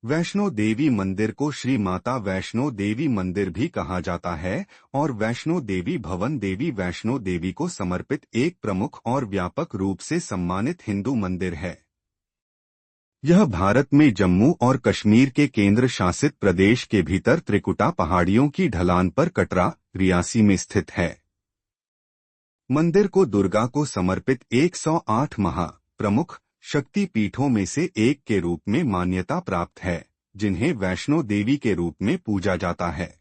वैष्णो देवी मंदिर को श्री माता वैष्णो देवी मंदिर भी कहा जाता है और वैष्णो देवी भवन देवी वैष्णो देवी को समर्पित एक प्रमुख और व्यापक रूप से सम्मानित हिंदू मंदिर है। यह भारत में जम्मू और कश्मीर के केंद्र शासित प्रदेश के भीतर त्रिकुटा पहाड़ियों की ढलान पर कटरा, रियासी में स्थित है। मंदिर को दुर्गा को समर्पित 108 प्रमुख शक्ति पीठों में से एक के रूप में मान्यता प्राप्त है, जिन्हें वैष्णो देवी के रूप में पूजा जाता है।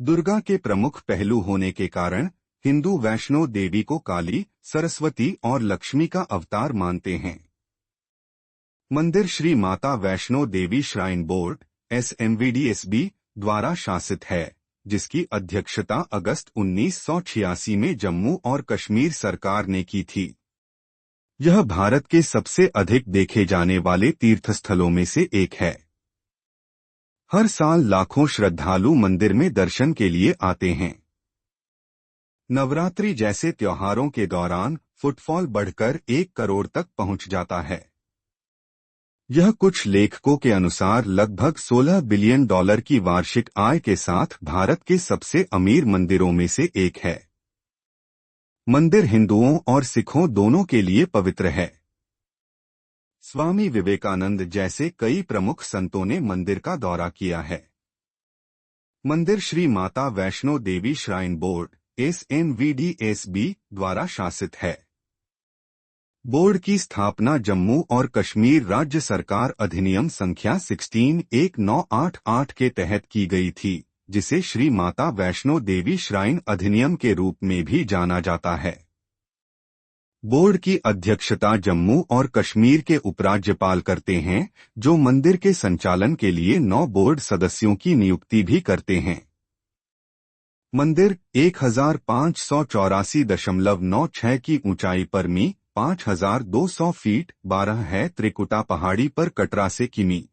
दुर्गा के प्रमुख पहलू होने के कारण हिंदू वैष्णो देवी को काली, सरस्वती और लक्ष्मी का अवतार मानते हैं। मंदिर Shri Mata Vaishno Devi shrine board (SMVDSB) द्वारा शासित है, जिसकी अध्यक्षता अगस्त 1986 में जम्मू और कश्मीर सरकार ने की थी। यह भारत के सबसे अधिक देखे जाने वाले तीर्थस्थलों में से एक है। हर साल लाखों श्रद्धालु मंदिर में दर्शन के लिए आते हैं। नवरात्रि जैसे त्योहारों के दौरान फुटफॉल बढ़कर 1 करोड़ तक पहुंच जाता है। यह कुछ लेखकों के अनुसार लगभग $16 बिलियन की वार्षिक आय के साथ भारत के सबसे अमीर मंदिरों में से एक है। मंदिर हिंदुओं और सिखों दोनों के लिए पवित्र है। स्वामी विवेकानंद जैसे कई प्रमुख संतों ने मंदिर का दौरा किया है। मंदिर Shri Mata Vaishno Devi shrine board (SMVDSB) द्वारा शासित है। बोर्ड की स्थापना जम्मू और कश्मीर राज्य सरकार अधिनियम संख्या 16/1988 के तहत की गई थी, जिसे श्री माता वैष्णो देवी श्राइन अधिनियम के रूप में भी जाना जाता है। बोर्ड की अध्यक्षता जम्मू और कश्मीर के उपराज्यपाल करते हैं, जो मंदिर के संचालन के लिए 9 बोर्ड सदस्यों की नियुक्ति भी करते हैं। मंदिर 1584.96 की ऊंचाई पर मी 5200 फीट 12 है त्रिकुटा पहाड़ी पर कटरा से किमी।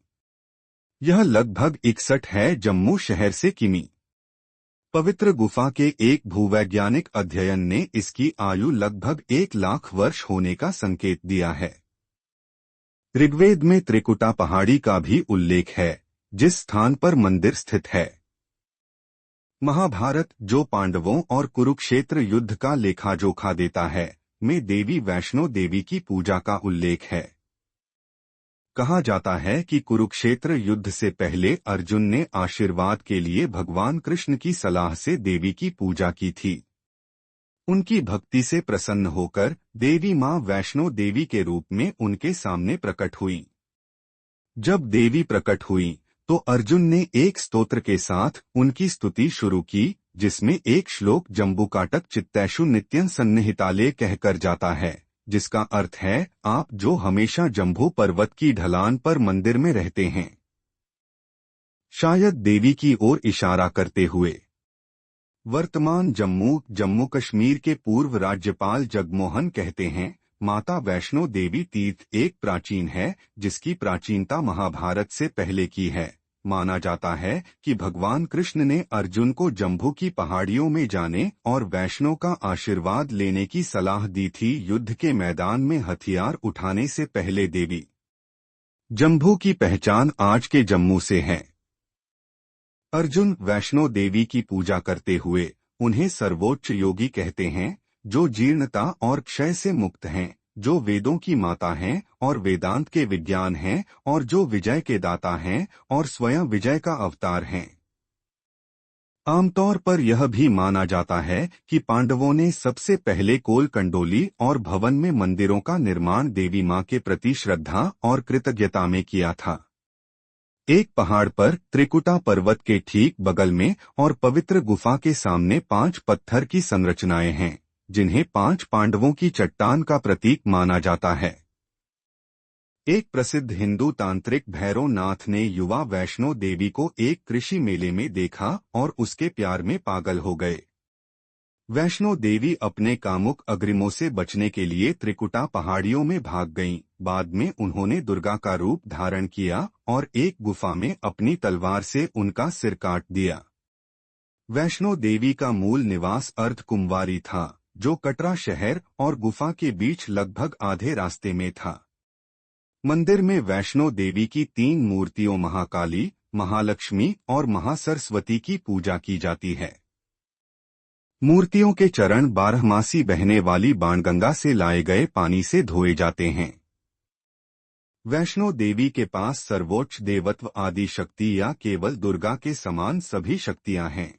यह लगभग 61 है जम्मू शहर से किमी। पवित्र गुफा के एक भूवैज्ञानिक अध्ययन ने इसकी आयु लगभग 1 लाख वर्ष होने का संकेत दिया है। ऋग्वेद में त्रिकुटा पहाड़ी का भी उल्लेख है, जिस स्थान पर मंदिर स्थित है। महाभारत, जो पांडवों और कुरुक्षेत्र युद्ध का लेखा-जोखा देता है, में देवी वैष्णो देवी की पूजा का उल्लेख है। कहा जाता है कि कुरुक्षेत्र युद्ध से पहले अर्जुन ने आशीर्वाद के लिए भगवान कृष्ण की सलाह से देवी की पूजा की थी। उनकी भक्ति से प्रसन्न होकर देवी मां वैष्णो देवी के रूप में उनके सामने प्रकट हुई। जब देवी प्रकट हुई तो अर्जुन ने एक स्तोत्र के साथ उनकी स्तुति शुरू की, जिसमें एक श्लोक जम्बूकाटक चित्तैषु नित्यं सन्निहितालये कहकर जाता है, जिसका अर्थ है, आप जो हमेशा जम्बू पर्वत की ढलान पर मंदिर में रहते हैं। शायद देवी की ओर इशारा करते हुए। वर्तमान जम्मू कश्मीर के पूर्व राज्यपाल जगमोहन कहते हैं, माता वैष्णो देवी तीर्थ एक प्राचीन है, जिसकी प्राचीनता महाभारत से पहले की है। माना जाता है कि भगवान कृष्ण ने अर्जुन को जम्बू की पहाड़ियों में जाने और वैष्णो का आशीर्वाद लेने की सलाह दी थी। युद्ध के मैदान में हथियार उठाने से पहले देवी जम्बू की पहचान आज के जम्मू से है। अर्जुन वैष्णो देवी की पूजा करते हुए उन्हें सर्वोच्च योगी कहते हैं, जो जीर्णता और क्षय से मुक्त हैं, जो वेदों की माता हैं और वेदांत के विज्ञान हैं, और जो विजय के दाता हैं और स्वयं विजय का अवतार हैं। आमतौर पर यह भी माना जाता है कि पांडवों ने सबसे पहले कोल कंडोली और भवन में मंदिरों का निर्माण देवी मां के प्रति श्रद्धा और कृतज्ञता में किया था। एक पहाड़ पर त्रिकुटा पर्वत के ठीक बगल में और पवित्र गुफा के सामने 5 पत्थर की संरचनाएं हैं, जिन्हें 5 पांडवों की चट्टान का प्रतीक माना जाता है। एक प्रसिद्ध हिंदू तांत्रिक भैरव नाथ ने युवा वैष्णो देवी को एक कृषि मेले में देखा और उसके प्यार में पागल हो गए। वैष्णो देवी अपने कामुक अग्रिमों से बचने के लिए त्रिकुटा पहाड़ियों में भाग गईं। बाद में उन्होंने दुर्गा का रूप धारण किया और एक गुफा में अपनी तलवार से उनका सिर काट दिया। वैष्णो देवी का मूल निवास अर्धकुंवारी था, जो कटरा शहर और गुफा के बीच लगभग आधे रास्ते में था। मंदिर में वैष्णो देवी की 3 मूर्तियों महाकाली, महालक्ष्मी और महासरस्वती की पूजा की जाती है। मूर्तियों के चरण बारहमासी बहने वाली बाणगंगा से लाए गए पानी से धोए जाते हैं। वैष्णो देवी के पास सर्वोच्च देवत्व आदि शक्ति या केवल दुर्गा के समान सभी शक्तियां हैं।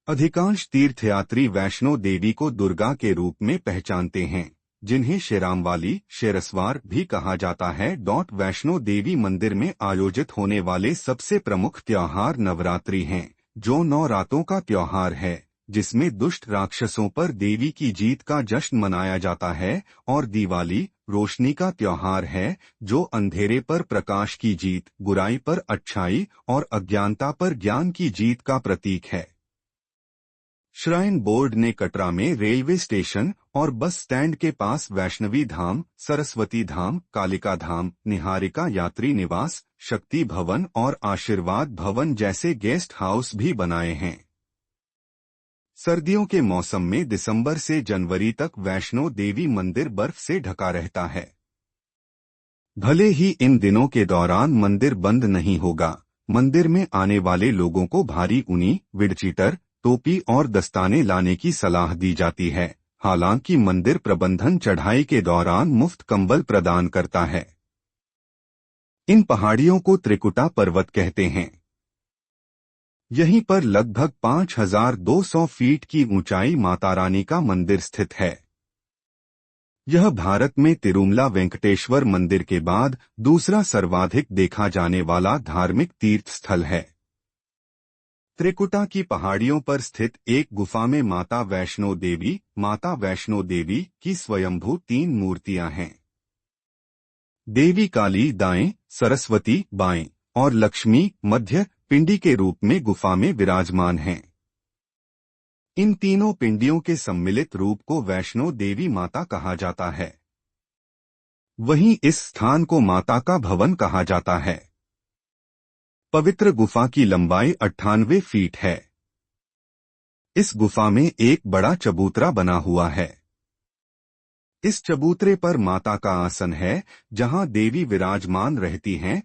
अधिकांश तीर्थयात्री वैष्णो देवी को दुर्गा के रूप में पहचानते हैं, जिन्हें शेरामवाली, शेरस्वार भी कहा जाता है। वैष्णो देवी मंदिर में आयोजित होने वाले सबसे प्रमुख त्योहार नवरात्रि हैं, जो 9 रातों का त्योहार है, जिसमें दुष्ट राक्षसों पर देवी की जीत का जश्न मनाया जाता है, और दिवाली रोशनी का त्योहार है, जो अंधेरे पर प्रकाश की जीत, बुराई पर अच्छाई और अज्ञानता पर ज्ञान की जीत का प्रतीक है। श्राइन बोर्ड ने कटरा में रेलवे स्टेशन और बस स्टैंड के पास वैष्णवी धाम, सरस्वती धाम, कालिका धाम, निहारिका यात्री निवास, शक्ति भवन और आशीर्वाद भवन जैसे गेस्ट हाउस भी बनाए हैं। सर्दियों के मौसम में दिसंबर से जनवरी तक वैष्णो देवी मंदिर बर्फ से ढका रहता है। भले ही इन दिनों के दौरान मंदिर बंद नहीं होगा, मंदिर में आने वाले लोगों को भारी ऊनी, विडचीटर, टोपी और दस्ताने लाने की सलाह दी जाती है। हालांकि मंदिर प्रबंधन चढ़ाई के दौरान मुफ्त कंबल प्रदान करता है। इन पहाड़ियों को त्रिकुटा पर्वत कहते हैं। यहीं पर लगभग 5200 फीट की ऊंचाई माता रानी का मंदिर स्थित है। यह भारत में तिरुमला वेंकटेश्वर मंदिर के बाद दूसरा सर्वाधिक देखा जाने वाला धार्मिक तीर्थ स्थल है। त्रिकुटा की पहाड़ियों पर स्थित एक गुफा में माता वैष्णो देवी की स्वयंभू 3 मूर्तियां हैं। देवी काली दाएं, सरस्वती बाएं और लक्ष्मी मध्य पिंडी के रूप में गुफा में विराजमान हैं। इन तीनों पिंडियों के सम्मिलित रूप को वैष्णो देवी माता कहा जाता है। वहीं इस स्थान को माता का भवन कहा जाता है। पवित्र गुफा की लंबाई 98 फीट है। इस गुफा में एक बड़ा चबूतरा बना हुआ है। इस चबूतरे पर माता का आसन है, जहां देवी विराजमान रहती हैं।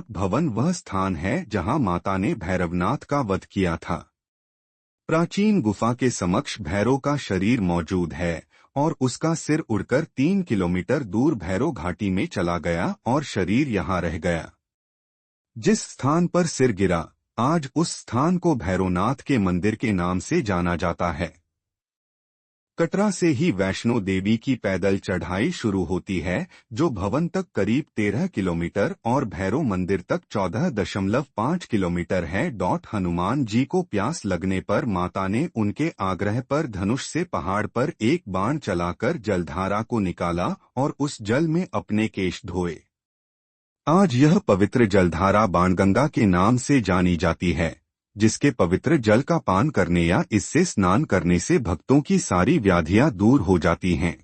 भवन वह स्थान है जहां माता ने भैरवनाथ का वध किया था। प्राचीन गुफा के समक्ष भैरव का शरीर मौजूद है और उसका सिर उड़कर 3 किलोमीटर दूर भैरव घाटी में चला गया और शरीर यहां रह गया। जिस स्थान पर सिर गिरा, आज उस स्थान को भैरवनाथ के मंदिर के नाम से जाना जाता है। कटरा से ही वैष्णो देवी की पैदल चढ़ाई शुरू होती है, जो भवन तक करीब 13 किलोमीटर और भैरव मंदिर तक 14.5 किलोमीटर है। हनुमान जी को प्यास लगने पर माता ने उनके आग्रह पर धनुष से पहाड़ पर एक बाण चलाकर जलधारा को निकाला और उस जल में अपने केश धोए। आज यह पवित्र जलधारा बाणगंगा के नाम से जानी जाती है, जिसके पवित्र जल का पान करने या इससे स्नान करने से भक्तों की सारी व्याधियां दूर हो जाती हैं।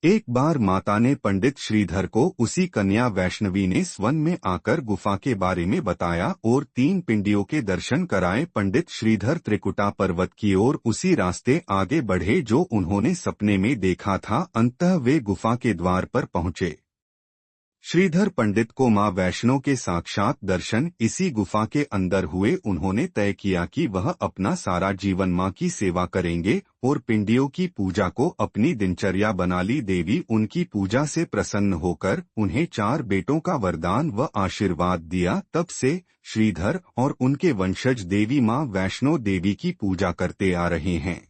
एक बार माता ने पंडित श्रीधर को उसी कन्या वैष्णवी ने स्वन में आकर गुफा के बारे में बताया और 3 पिंडियों के दर्शन कराए। पंडित श्रीधर त्रिकुटा पर्वत की ओर उसी रास्ते आगे बढ़े जो उन्होंने सपने में देखा था। अंततः वे गुफा के द्वार पर पहुंचे। श्रीधर पंडित को मां वैष्णो के साक्षात दर्शन इसी गुफा के अंदर हुए। उन्होंने तय किया कि वह अपना सारा जीवन मां की सेवा करेंगे और पिंडियों की पूजा को अपनी दिनचर्या बना ली। देवी उनकी पूजा से प्रसन्न होकर उन्हें 4 बेटों का वरदान व आशीर्वाद दिया। तब से श्रीधर और उनके वंशज देवी मां वैष्णो देवी की पूजा करते आ रहे हैं।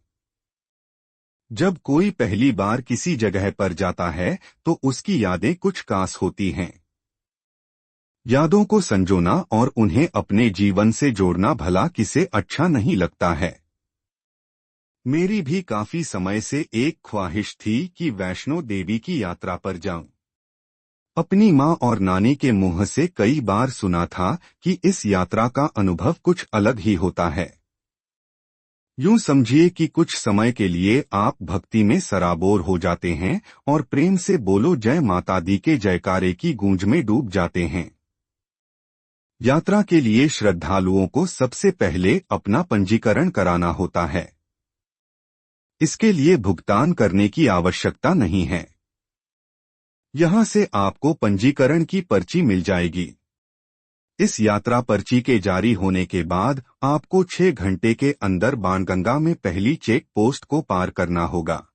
जब कोई पहली बार किसी जगह पर जाता है तो उसकी यादें कुछ खास होती हैं। यादों को संजोना और उन्हें अपने जीवन से जोड़ना भला किसे अच्छा नहीं लगता है। मेरी भी काफी समय से एक ख्वाहिश थी कि वैष्णो देवी की यात्रा पर जाऊं। अपनी मां और नानी के मुंह से कई बार सुना था कि इस यात्रा का अनुभव कुछ अलग ही होता है। यूं समझिए कि कुछ समय के लिए आप भक्ति में सराबोर हो जाते हैं और प्रेम से बोलो जय माता दी के जयकारे की गूंज में डूब जाते हैं। यात्रा के लिए श्रद्धालुओं को सबसे पहले अपना पंजीकरण कराना होता है। इसके लिए भुगतान करने की आवश्यकता नहीं है। यहां से आपको पंजीकरण की पर्ची मिल जाएगी। इस यात्रा पर्ची के जारी होने के बाद आपको 6 घंटे के अंदर बाणगंगा में पहली चेक पोस्ट को पार करना होगा।